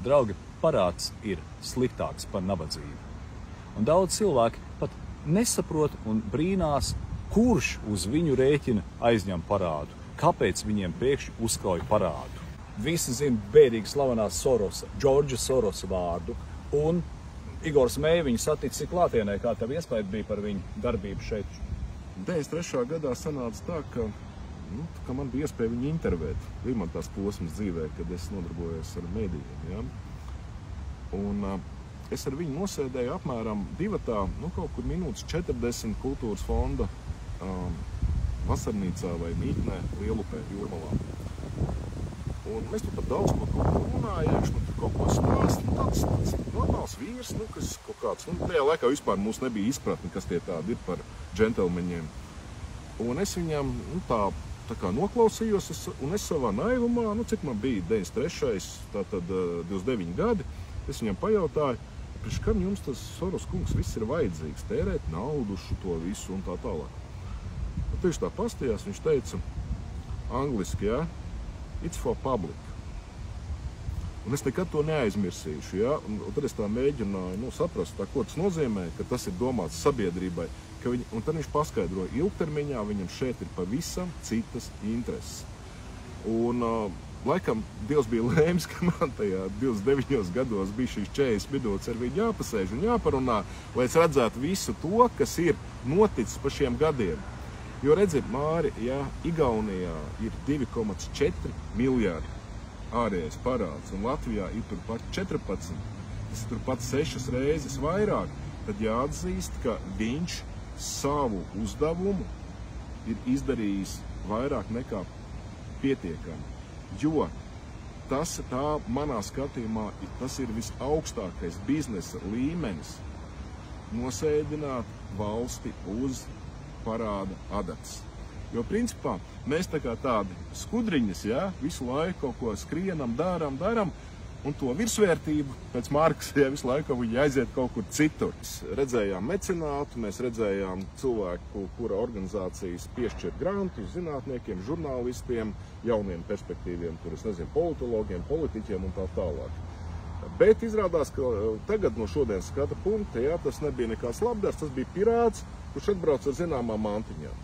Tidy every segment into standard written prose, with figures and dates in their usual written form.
Draugi, parāds ir sliktāks par nabadzību. Un daudz cilvēki pat nesaprot un brīnās, kurš uz viņu rēķina aizņem parādu. Kāpēc viņiem pēkšņi uzkrauj parādu? Visi zina bēdīgi slavenā Sorosa, Džordža Sorosa vārdu. Un Igors Meija viņu saticis klātienē, kā tev iespēja bija par viņu darbību šeit? 93. gadā sanāca tā, ka man bija iespēja viņu intervēt. Bija man tās posmas dzīvē, kad es nodarbojos ar medijiem. Ja? Un es ar viņu nosēdēju apmēram divatā, kaut kur minūtes 40 kultūras fonda vasarnīcā vai mītnē Lielupē, Jūrmalā. Un mēs tur par daudz ko runājām, viņš man tur kaut ko stāst, tāds normāls vīrs, kas kaut kāds, tajā laikā vispār mums nebija izpratni, kas tie tādi ir par džentelmeņiem. Un es viņam, tā kā noklausījos, un es savā naivumā, cik man bija 93. tātad 29 gadi, es viņam pajautāju, priekš kam jums tas Soros kungs viss ir vajadzīgs, tērēt naudu to visu un tā tālāk. Un tieši tā pastījās, viņš teica angliski, ja? It's for public. Un es nekad to neaizmirsīšu, ja? Un tad es tā mēģināju saprast, ko tas nozīmē, ka tas ir domāts sabiedrībai. Un tad viņš paskaidroja, ilgtermiņā viņam šeit ir pavisam citas intereses. Un laikam Dievs bija lēms, ka man tajā 29 gados bija šīs 40 minūtes ar viņu jāpasēž un jāparunā, lai es redzētu visu to, kas ir noticis pa šiem gadiem. Jo redziet, Māri, ja Igaunijā ir 2,4 miljārdi ārējais parāds, un Latvijā ir turpat 14, tas ir turpat 6 reizes vairāk, tad jāatzīst, ka viņš savu uzdevumu ir izdarījis vairāk nekā pietiekami. Jo tā manā skatījumā tas ir visaugstākais biznesa līmenis nosēdināt valsti uz parāda adatas. Jo principā mēs tā kā tādi skudriņas, ja, visu laiku kaut ko skrienam, darām, un to virsvērtību pēc Marksa visu laiku viņi aiziet kaut kur citur. Mēs redzējām mecenātu, mēs redzējām cilvēku, kura organizācijas piešķir grantus zinātniekiem, žurnālistiem, jauniem perspektīviem, politologiem, politiķiem un tā tālāk. Bet izrādās, ka tagad no šodienas skata punkta, ja, tas nebija nekāds labdars, tas bija pirāts, kurš atbrauc ar zināmām mantiņām.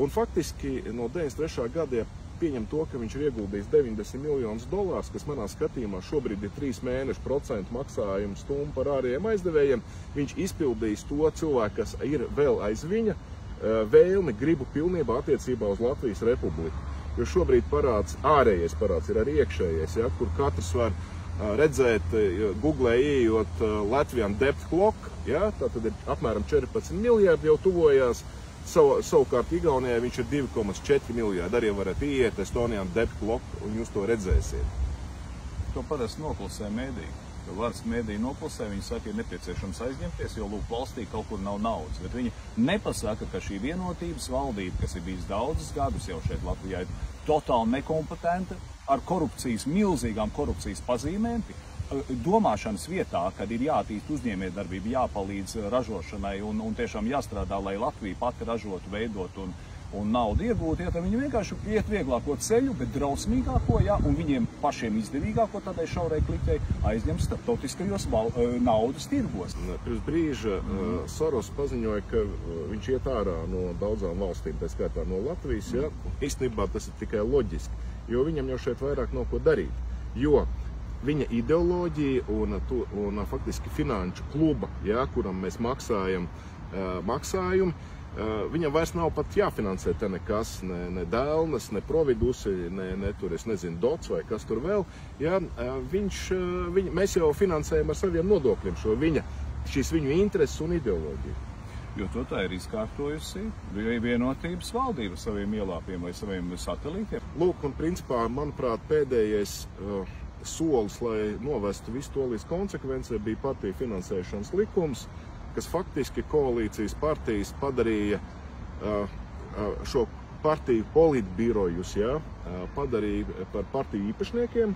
Un faktiski no 93. gada pieņem to, ka viņš ir ieguldījis $90 miljonus, kas manā skatījumā šobrīd ir 3 mēnešu procentu maksājumu stummu par ārējiem aizdevējiem. Viņš izpildījis to cilvēku, kas ir vēl aiz viņa vēlmi, gribu pilnībā attiecībā uz Latvijas Republiku. Jo šobrīd ārējais parāds ir arī iekšējais, ja, kur katrs var redzēt, Googlē ieejot Latvian Debt Clock, ja, tā tad ir apmēram 14 miljārdi jau tuvojās, savukārt Igaunijā viņš ir 2,4 miljārdi, arī varat ieiet Estonian Debt Clock un jūs to redzēsiet. To parasti noklusē mēdī. Jo varas mēdī noklusē, viņi saka, ir nepieciešams aizņemties, jo lūk, valstī kaut kur nav naudas. Bet viņi nepasaka, ka šī vienotības valdība, kas ir bijis daudzus gadus jau šeit Latvijā, ir totāli nekompetenta, ar milzīgām korupcijas pazīmēm, domāšanas vietā, kad ir jātīst uzņēmējdarbība, jāpalīdz ražošanai un tiešām jāstrādā, lai Latvija pati ražotu, veidot un naudu iegūt, tad viņi vienkārši iet vieglāko ceļu, bet drausmīgāko, ja, un viņiem pašiem izdevīgāko tādai šaurai kliķei aizņem starptautiskajos naudas tirgos. Pirms brīža Soros paziņoja, ka viņš iet ārā no daudzām valstīm, tā skaitā no Latvijas. Ja. Īstenībā tas ir tikai loģiski, jo viņam jau šeit vairāk nav ko darīt. Jo viņa ideoloģija un faktiski finanšu kluba, ja, kuram mēs maksājam maksājumu, viņam vairs nav pat jāfinansē te nekas, ne Dēlnes, ne Providusi, ne tur, es nezinu, Dots vai kas tur vēl. Ja, mēs jau finansējam ar saviem nodokļiem šīs viņu intereses un ideoloģiju. Jo to tā ir izkārtojusi vienotības valdība saviem ielāpiem vai saviem satelītiem. Lūk, un principā, manuprāt, pēdējais solis, lai novestu visu to līdz konsekvencei, bija partiju finansēšanas likums, kas faktiski koalīcijas partijas padarīja šo partiju politbirojus, ja, padarīja par partiju īpašniekiem.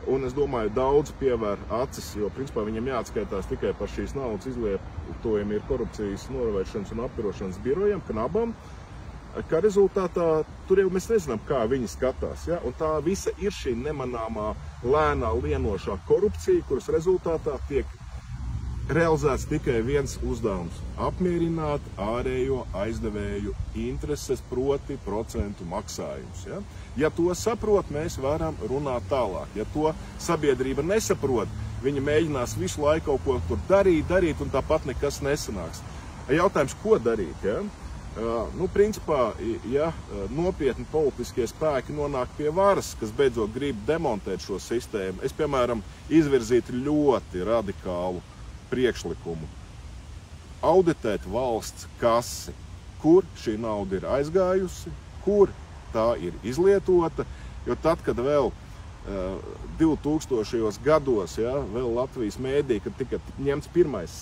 Un es domāju, daudz pievēr acis, jo principā viņam jāatskaitās tikai par šīs naudas izlietojumiem ir korupcijas novēršanas un apkarošanas birojiem, knabam. Kā rezultātā tur jau mēs nezinām, kā viņi skatās. Ja? Un tā visa ir šī nemanāmā, lēnā, lienošā korupcija, kuras rezultātā tiek realizēts tikai viens uzdevums – apmierināt ārējo aizdevēju intereses, proti procentu maksājumus. Ja to saprot, mēs varam runāt tālāk. Ja to sabiedrība nesaprot, viņi mēģinās visu laiku kaut ko tur darīt, un tāpat nekas nesanāks. Jautājums, ko darīt? Ja? Principā, ja nopietni politiskie spēki nonāk pie varas, kas beidzot grib demontēt šo sistēmu, es, piemēram, izvirzītu ļoti radikālu priekšlikumu. Auditēt valsts kasi, kur šī nauda ir aizgājusi, kur tā ir izlietota, jo tad, kad vēl 2000. gados, ja, vēl Latvijas mēdī, kad tika ņemts pirmais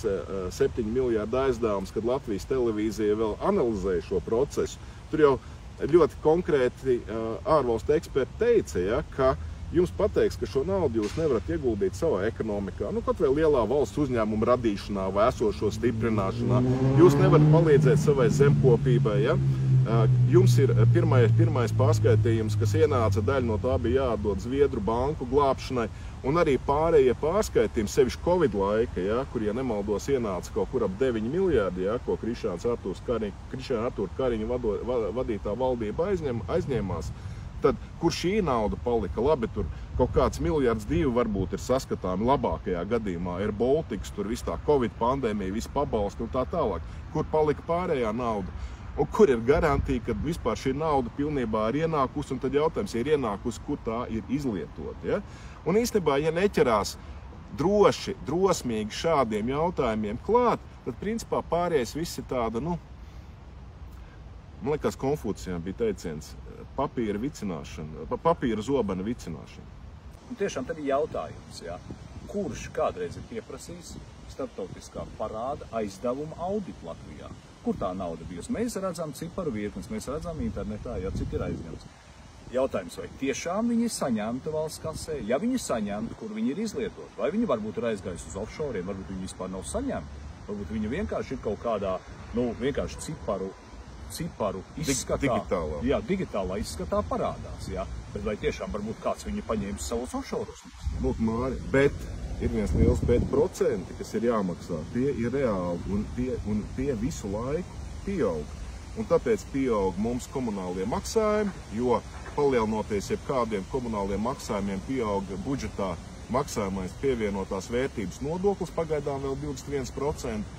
7 miljārdu aizdevums, kad Latvijas televīzija vēl analizēja šo procesu, tur jau ļoti konkrēti ārvalstu eksperti teica, ja, ka jums pateiks, ka šo naudu jūs nevarat ieguldīt savā ekonomikā, kaut vai lielā valsts uzņēmuma radīšanā vai esošo stiprināšanā. Jūs nevarat palīdzēt savai zemkopībai. Ja? Jums ir pirmais pārskaitījums, kas ienāca, daļa no tā bija jāatdod Zviedru banku glābšanai, un arī pārējie pārskaitījumi, sevišķi Covid laika, ja, kur, ja nemaldos, ienāca kaut kur ap 9 miljārdi, ja, ko Krišjāns Artūra Kariņa vadītā valdība aizņēmās. Tad, kur šī nauda palika? Labi, tur kaut kāds 1,2 miljardi varbūt ir saskatāmi labākajā gadījumā. Ir Baltics, tur viss tā Covid pandēmija, viss pabalsti un tā tālāk. Kur palika pārējā nauda? Un kur ir garantija, ka vispār šī nauda pilnībā ir ienākusi, un tad jautājums ir ienākusi, kur tā ir izlietot. Ja? Un īstenībā, ja neķerās droši, drosmīgi šādiem jautājumiem klāt, tad principā pārējais viss ir tāda, man liekas, Konfūcijam bija teiciens, papīra vicināšana, papīra zobena vicināšana. Un tiešām tad ir jautājums, ja? Kurš kādreiz ir pieprasījis starptautiskā parāda aizdevuma auditu Latvijā? Kur tā nauda bijusi? Mēs redzam ciparu virknes, mēs redzam internetā, ja cik ir aizņemts. Jautājums, vai tiešām viņi saņemta valsts kasē? Ja viņi saņemta, kur viņi ir izlietot? Vai viņi varbūt ir aizgājuši uz offshore, varbūt viņi vispār nav saņemti? Varbūt viņi vienkārši ir kaut kādā, vienkārši ciparu izskatā. Digitālā izskatā parādās, ja? Bet vai tiešām varbūt kāds viņi paņēmis savus offshore? Māri, bet ir viens liels procenti, kas ir jāmaksā. Tie ir reāli un tie visu laiku pieaug. Un tāpēc pieaug mums komunālie maksājumi, jo palielinoties jebkādiem komunāliem maksājumiem pieaug budžetā maksājumais pievienotās vērtības nodoklis, pagaidām vēl 21%.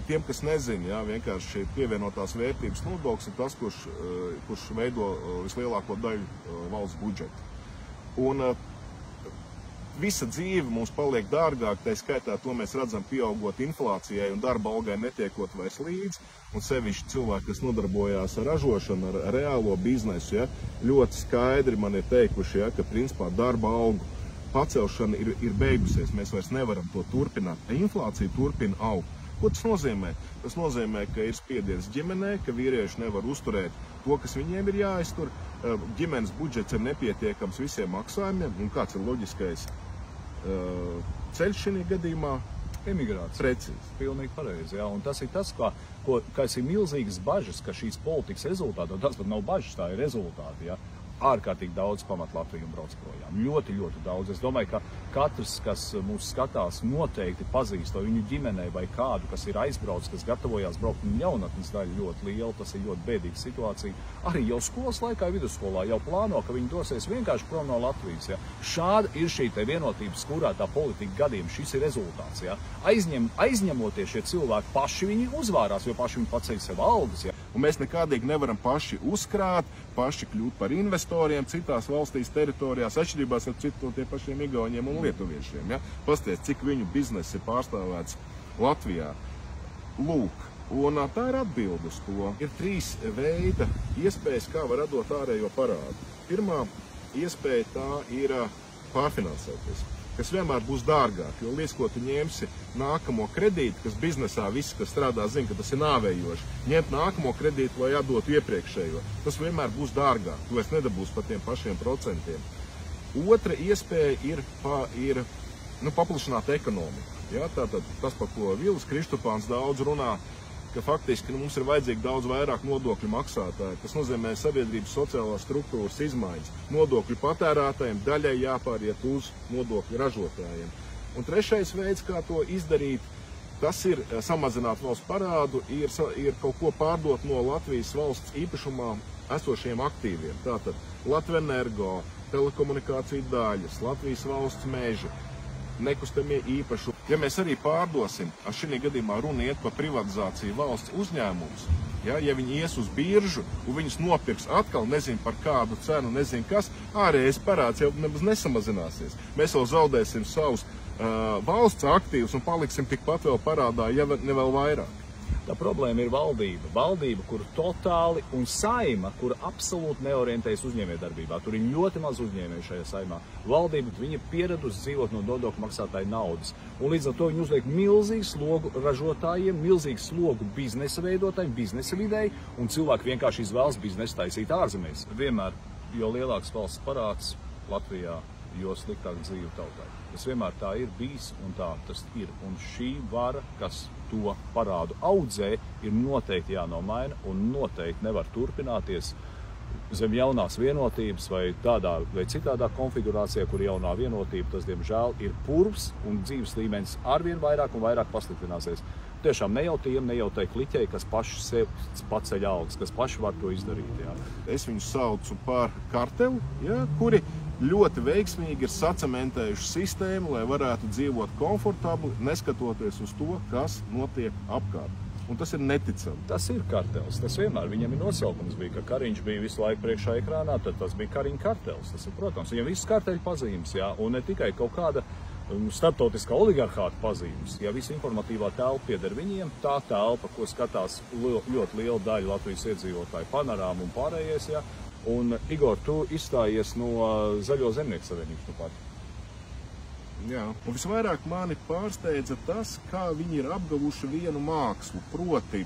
Tiem, kas nezina, ja, vienkārši pievienotās vērtības nodoklis ir tas, kurš veido vislielāko daļu valsts budžeta. Un visa dzīve mums paliek dārgāk, tā skaitā to mēs redzam pieaugot inflācijai un darba algai netiekot vairs līdzi, un sevišķi cilvēki, kas nodarbojās ar ražošanu, ar reālo biznesu, ja, ļoti skaidri man ir teikuši, ja, ka principā darba algu pacelšana ir beigusies, mēs vairs nevaram to turpināt. Inflācija turpina augt. Ko tas nozīmē? Tas nozīmē, ka ir spiediens ģimenē, ka vīrieši nevar uzturēt to, kas viņiem ir jāiztur. Ģimenes budžets ir nepietiekams visiem maksājumiem, un kāds ir loģiskais ceļš šī gadījumā? Emigrācija. Precīzi. Pilnīgi pareizi, jā. Un tas ir tas, kas ir milzīgas bažas, ka šīs politikas rezultāti, un tas pat nav bažas, tā ir rezultāti, jā. Ārkārtīgi daudz pamat Latviju un brauc projām. Ļoti, ļoti daudz. Es domāju, ka katrs, kas mūs skatās, noteikti pazīst vai viņu ģimenei vai kādu, kas ir aizbraucis, kas gatavojās braukt, un jaunatnes daļa ļoti liela, tas ir ļoti bēdīga situācija. Arī jau skolas laikā, vidusskolā jau plāno, ka viņi dosies vienkārši prom no Latvijas. Ja? Šāda ir šī te vienotības, kurā tā politika gadījuma, šis ir rezultāts. Ja? Aizņemoties šie cilvēki, paši viņi uzvārās, jo paši viņi paceļ sev algas. Ja? Un mēs nekādīgi nevaram paši uzkrāt, paši kļūt par investoriem citās valstīs teritorijās, atšķirībās ar citu tie pašiem igauņiem un lietuviešiem. Ja? Pasties, cik viņu biznesa ir pārstāvēts Latvijā. Lūk, un tā ir atbilde uz to. Ir 3 veida iespējas, kā var radot ārējo parādu. Pirmā iespēja tā ir pārfinansēties, kas vienmēr būs dārgāk, jo līdz ko tu ņemsi nākamo kredītu, kas biznesā viss, kas strādā, zina, ka tas ir nāvējoši, ņemt nākamo kredītu, lai atdotu iepriekšējo, tas vienmēr būs dārgāk, tu vairs nedabūsi par tiem pašiem procentiem. Otra iespēja ir paplašināt ekonomiku. Ja? Tātad tas, par ko Vils Kristupāns daudz runā, ka faktiski mums ir vajadzīgi daudz vairāk nodokļu maksātāju. Tas nozīmē sabiedrības sociālās struktūras izmaiņas. Nodokļu patērētājiem daļai jāpāriet uz nodokļu ražotājiem. Un trešais veids, kā to izdarīt, tas ir samazināt valsts parādu, ir kaut ko pārdot no Latvijas valsts īpašumā esošiem aktīviem. Tātad Latvenergo, telekomunikāciju daļas, Latvijas valsts meži, nekustamie īpašumi. Ja mēs arī pārdosim, šī gadījumā runa iet par privatizāciju valsts uzņēmumus, ja viņi ies uz biržu un viņus nopirks atkal, nezinu par kādu cenu, nezinu kas, ārējais parāds jau nemaz nesamazināsies. Mēs vēl zaudēsim savus valsts aktīvus un paliksim tikpat vēl parādā, ja ne vēl vairāk. Tā problēma ir valdība. Valdība, kur totāli, un saima, kur absolūti neorientējas uzņēmējdarbībā. Tur ir ļoti maz uzņēmēju šajā saimā. Valdība, viņa pieradusi dzīvot no nodokļu maksātāju naudas. Un līdz ar to viņi uzliek milzīgu slogu ražotājiem, milzīgu slogu biznesa veidotājiem, biznesa videi, un cilvēki vienkārši izvēlas biznesu taisīt ārzemēs. Vienmēr, jo lielāks valsts parāds Latvijā, jo sliktāk dzīve tautai. Tas vienmēr tā ir bijis un tā tas ir. Un šī vara, kas to parādu audzē, ir noteikti jānomaina un noteikti nevar turpināties zem jaunās vienotības vai tādā vai citādā konfigurācijā, kur jaunā vienotība, tas, diemžēl, ir purvs un dzīves līmenis arvien vairāk un vairāk pasliktināsies. Tiešām ne jau tiem, ne jau tai kliķei, kas paši sev paceļ algas, kas paši var to izdarīt. Jā. Es viņus saucu par karteli, kuri ļoti veiksmīgi ir sacementējuši sistēmu, lai varētu dzīvot komfortabli, neskatoties uz to, kas notiek apkārt. Un tas ir neticami. Tas ir kartels. Tas vienmēr viņam ir nosaukums bija, ka Kariņš bija visu laiku priekšā ekrānā, tad tas bija Kariņa kartels. Tas ir, protams, viņam viss karteļu pazīmes, jā, un ne tikai kaut kāda starptautiskā oligarhāta pazīmes. Ja visa informatīvā telpa pieder viņiem, tā telpa, ko skatās ļoti liela daļa Latvijas iedzīvotāju, Panorāma un pārējais, jā. Un, Igor, tu izstājies no Zaļo zemnieku savienības nu pat. Jā, un visvairāk mani pārsteidza tas, kā viņi ir apgavuši vienu mākslu, proti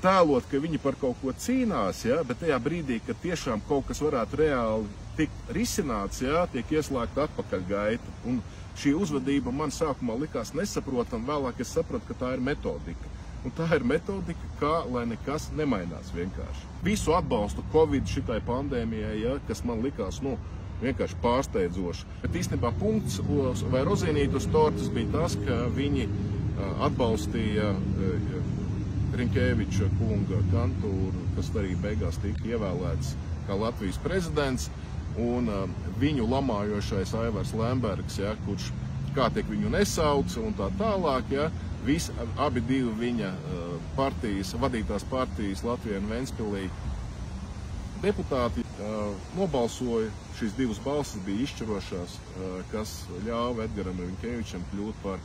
tēlot, ka viņi par kaut ko cīnās, bet tajā brīdī, kad tiešām kaut kas varētu reāli tikt risināts, tiek ieslēgta atpakaļgaita. Un šī uzvedība man sākumā likās nesaprotam, vēlāk es sapratu, ka tā ir metodika. Un tā ir metodika, kā lai nekas nemainās vienkārši. Visu atbalstu Covid šitai pandēmijai, kas man likās, vienkārši pārsteidzoši. Bet īstenībā punkts vai rozīnīt uz tortes bija tas, ka viņi atbalstīja Rinkēviča kunga kantūru, kas arī beigās tika ievēlēts kā Latvijas prezidents, un viņu lamājošais Aivars Lembergs, kurš kā tiek viņu nesauca un tā tālāk, abi divi viņa partijas, vadītās partijas Latvijā un Ventspilī deputāti nobalsoja. Šīs divas balsis bija izšķirošās, kas ļāva Edgaram Rinkēvičam kļūt par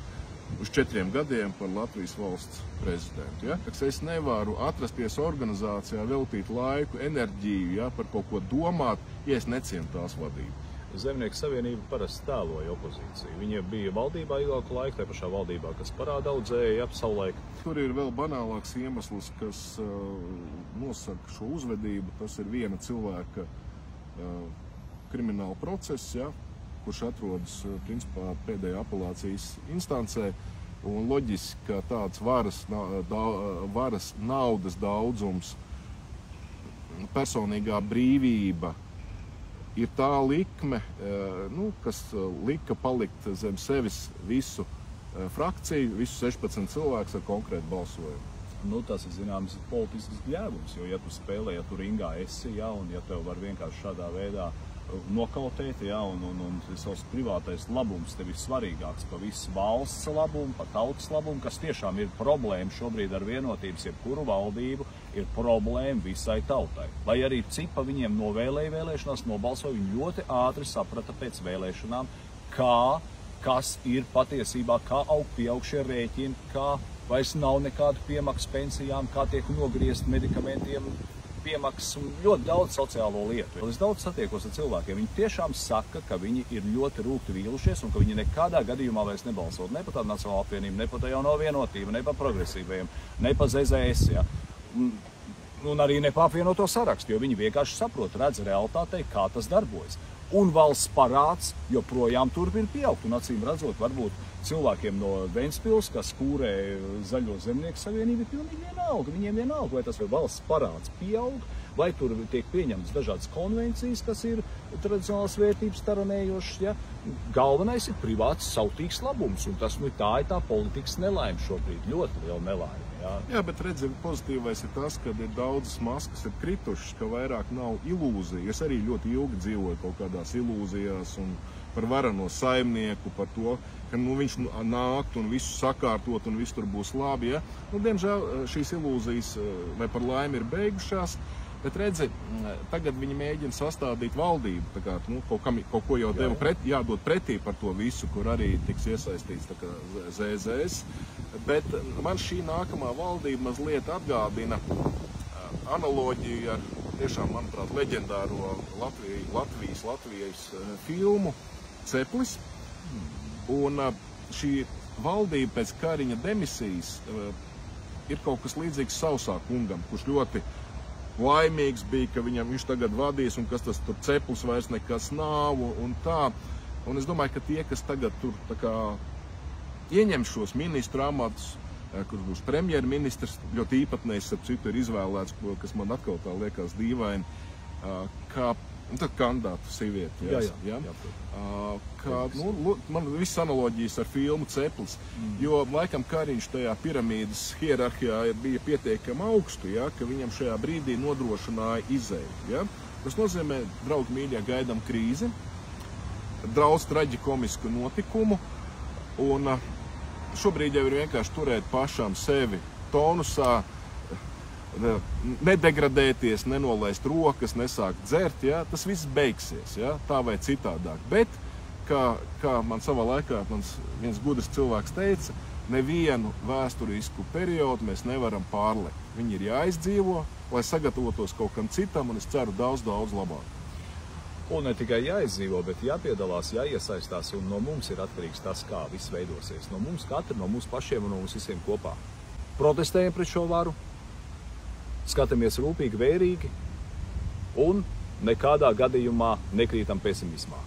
uz 4 gadiem par Latvijas valsts prezidentu. Es nevaru atrasties organizācijā, veltīt laiku, enerģiju, par kaut ko domāt, ja es necienu tās vadību. Zemnieku savienība parasti tēloja opozīciju. Viņa bija valdībā ilgāku laiku, tā pašā valdībā, kas parāda audzēja savulaik. Tur ir vēl banālāks iemesls, kas nosaka šo uzvedību. Tas ir viena cilvēka krimināla process, kurš atrodas principā pēdējā apelācijas instancē. Un loģiski, ka tāds varas naudas daudzums, personīgā brīvība ir tā likme, kas lika palikt zem sevis visu frakciju, visu 16 cilvēkus ar konkrētu balsojumu. Tas ir zināms politisks gļēvums, jo ja tu spēlē, ja tu ringā esi, un ja tev var vienkārši šādā veidā nokautēt, un savs privātais labums tev ir svarīgāks par visu valsts labumu, par tautas labumu, kas tiešām ir problēma šobrīd ar vienotības, jebkuru valdību, ir problēma visai tautai. Lai arī cik pa viņiem novēlēja vēlēšanās, nobalsoja, viņi ļoti ātri saprata pēc vēlēšanām, kas ir patiesībā, kā aug pieaugšie rēķini, kā vairs nav nekādu piemaksu pensijām, kā tiek nogriezt medikamentiem, piemaksas un ļoti daudz sociālo lietu. Es daudz satiekos ar cilvēkiem. Viņi tiešām saka, ka viņi ir ļoti rūgti vīlušies un ka viņi nekādā gadījumā vairs nebalsot ne par tādu Nacionālo apvienību, ne par jauno vienotību, ne par progresīvajiem, ne par ZZS, un arī ne par apvienoto sarakstu, jo viņi vienkārši saprot, redz realitātei, kā tas darbojas. un valsts parāds joprojām turpina pieaugt. Un acīm redzot, varbūt cilvēkiem no Ventspils, kas kūrē Zaļo zemnieku savienību, ir pilnīgi vienalga. Viņiem vienalga, vai tas valsts parāds pieaug, vai tur tiek pieņemtas dažādas konvencijas, kas ir tradicionālas vērtības taranējošas. Ja? Galvenais ir privāts sautīgs labums, un tas tā ir tā politikas nelaime šobrīd, ļoti liela nelaime. Jā, bet redzi, pozitīvais ir tas, ka ir daudzas maskas ir kritušas, ka vairāk nav ilūzija. Es arī ļoti ilgi dzīvoju kaut kādās ilūzijās un par varano saimnieku, par to, ka viņš nākt un visu sakārtot un viss tur būs labi. Ja? Diemžēl šīs ilūzijas vai par laimi ir beigušās, bet redzi, tagad viņi mēģina sastādīt valdību, tā kā, kaut ko jau jādod pretī par to visu, kur arī tiks iesaistīts tā kā ZZS. Bet man šī nākamā valdība mazliet atgādina analoģiju ar tiešām, manuprāt, leģendāro Latvijas filmu Ceplis. Un šī valdība pēc Kariņa demisijas ir kaut kas līdzīgs Sausā kungam, kurš ļoti laimīgs bija, ka viņš tagad vadīs un kas tas tur Ceplis vairs nekas nav un tā. Un es domāju, ka tie, kas tagad tur tā kā ieņem šos ministru amatus, kurš būs premjerministrs, ļoti īpatnējs, ap citu ir izvēlēts, kas man atkal tā liekas dīvaini, kā kandidātu sievieti. Man viss analoģijas ar filmu Ceplis, jo laikam Kariņš tajā piramīdas hierarhijā bija pietiekami augstu, ka viņam šajā brīdī nodrošināja izēju. Ja? Tas nozīmē, draugi mīļie, gaidām krīzi, draudz traģikomisku notikumu, un šobrīd jau ir vienkārši turēt pašām sevi tonusā, nedegradēties, nenolaist rokas, nesākt dzert, ja? Tas viss beigsies, ja? Tā vai citādāk. Bet, kā man savā laikā viens gudrs cilvēks teica, nevienu vēsturisku periodu mēs nevaram pārlekt. Viņi ir jāizdzīvo, lai sagatavotos kaut kam citam, un es ceru daudz labāk. Un ne tikai jāizdzīvo, bet jāpiedalās, jāiesaistās, un no mums ir atkarīgs tas, kā viss veidosies. No mums katra, no mums pašiem un no mums visiem kopā. Protestējam pret šo varu, skatāmies rūpīgi, vērīgi un nekādā gadījumā nekrītam pesimismā.